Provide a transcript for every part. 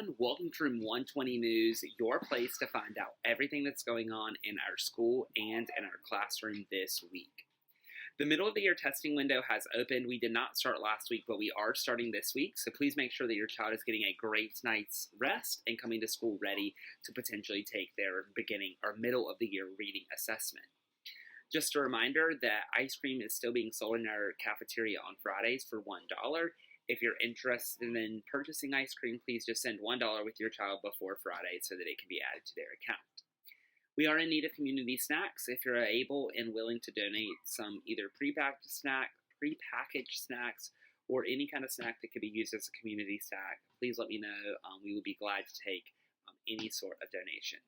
everyone, welcome to Room 120 News, your place to find out everything that's going on in our school and in our classroom this week. The middle of the year testing window has opened. We did not start last week, but we are starting this week, so please make sure that your child is getting a great night's rest and coming to school ready to potentially take their beginning or middle of the year reading assessment. Just a reminder that ice cream is still being sold in our cafeteria on Fridays for $1. If you're interested in purchasing ice cream, please just send $1 with your child before Friday so that it can be added to their account. We are in need of community snacks. If you're able and willing to donate some either prepackaged snacks, or any kind of snack that could be used as a community snack, please let me know. We will be glad to take any sort of donation.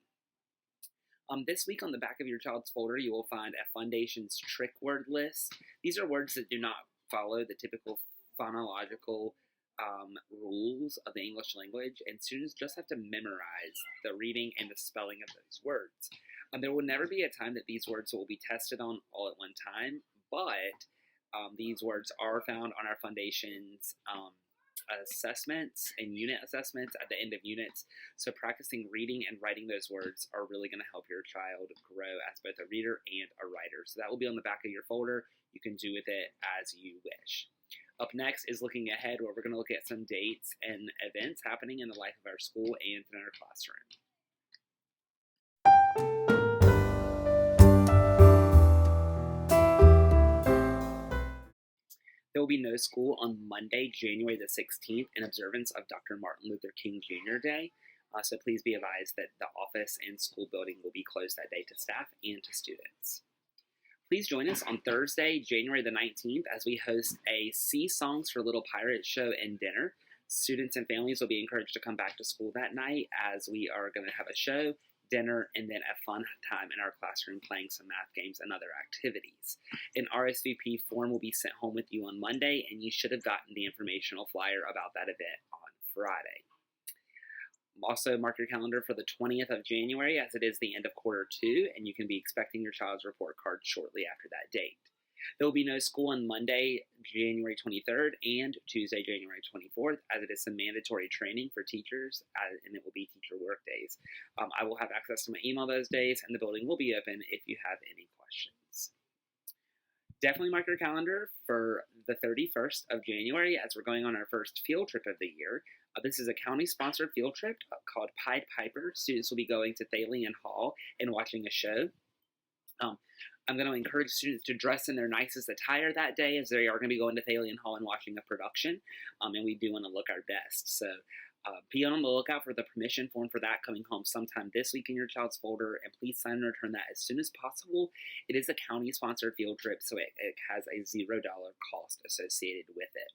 This week on the back of your child's folder, you will find a Foundation's trick word list. These are words that do not follow the typical phonological rules of the English language, and students just have to memorize the reading and the spelling of those words. There will never be a time that these words will be tested on all at one time, but these words are found on our Foundation's assessments and unit assessments at the end of units, so practicing reading and writing those words are really going to help your child grow as both a reader and a writer. So that will be on the back of your folder. You can do with it as you wish. Up next is looking ahead, where we're going to look at some dates and events happening in the life of our school and in our classroom. There will be no school on Monday, January the 16th, in observance of Dr. Martin Luther King Jr. Day. So please be advised that the office and school building will be closed that day to staff and to students. Please join us on Thursday, January the 19th, as we host a Sea Songs for Little Pirates show and dinner. Students and families will be encouraged to come back to school that night, as we are going to have a show, dinner, and then a fun time in our classroom playing some math games and other activities. An RSVP form will be sent home with you on Monday, and you should have gotten the informational flyer about that event on Friday. Also, mark your calendar for the 20th of January, as it is the end of quarter 2, and you can be expecting your child's report card shortly after that date. There will be no school on Monday, January 23rd, and Tuesday, January 24th, as it is some mandatory training for teachers, and it will be teacher work days. I will have access to my email those days, and the building will be open if you have any questions. Definitely mark your calendar for the 31st of January, as we're going on our first field trip of the year. This is a county-sponsored field trip called Pied Piper. Students will be going to Thalian Hall and watching a show. I'm going to encourage students to dress in their nicest attire that day, as they are going to be going to Thalian Hall and watching a production, and we do want to look our best. So be on the lookout for the permission form for that coming home sometime this week in your child's folder, and please sign and return that as soon as possible. It is a county-sponsored field trip, so it has a $0 cost associated with it.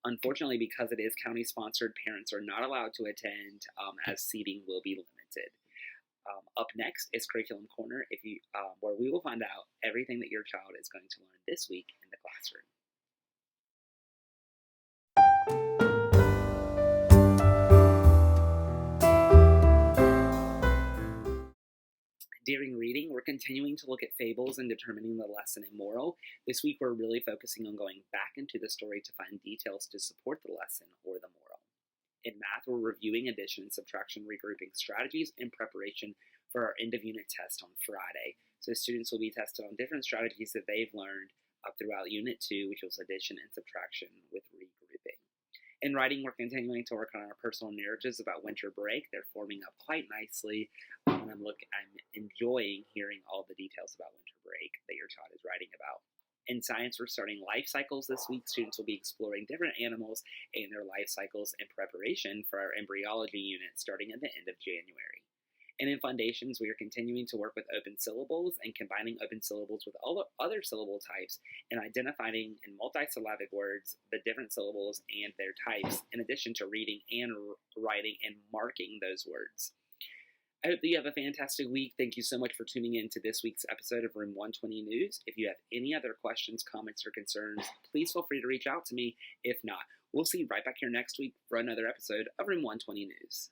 Unfortunately, because it is county-sponsored, parents are not allowed to attend, as seating will be limited. Up next is Curriculum Corner, where we will find out everything that your child is going to learn this week in the classroom. During reading, we're continuing to look at fables and determining the lesson and moral. This week, we're really focusing on going back into the story to find details to support the lesson or the moral. In math, we're reviewing addition, subtraction, regrouping strategies in preparation for our end-of-unit test on Friday. So students will be tested on different strategies that they've learned throughout Unit 2, which was addition and subtraction with regrouping. In writing, we're continuing to work on our personal narratives about winter break. They're forming up quite nicely, and I'm enjoying hearing all the details about winter break that your child is writing about. In science, we're starting life cycles this week. Students will be exploring different animals and their life cycles in preparation for our embryology unit starting at the end of January. And in Foundations, we are continuing to work with open syllables and combining open syllables with all other syllable types and identifying in multisyllabic words the different syllables and their types, in addition to reading and writing and marking those words. I hope that you have a fantastic week. Thank you so much for tuning in to this week's episode of Room 120 News. If you have any other questions, comments, or concerns, please feel free to reach out to me. If not, we'll see you right back here next week for another episode of Room 120 News.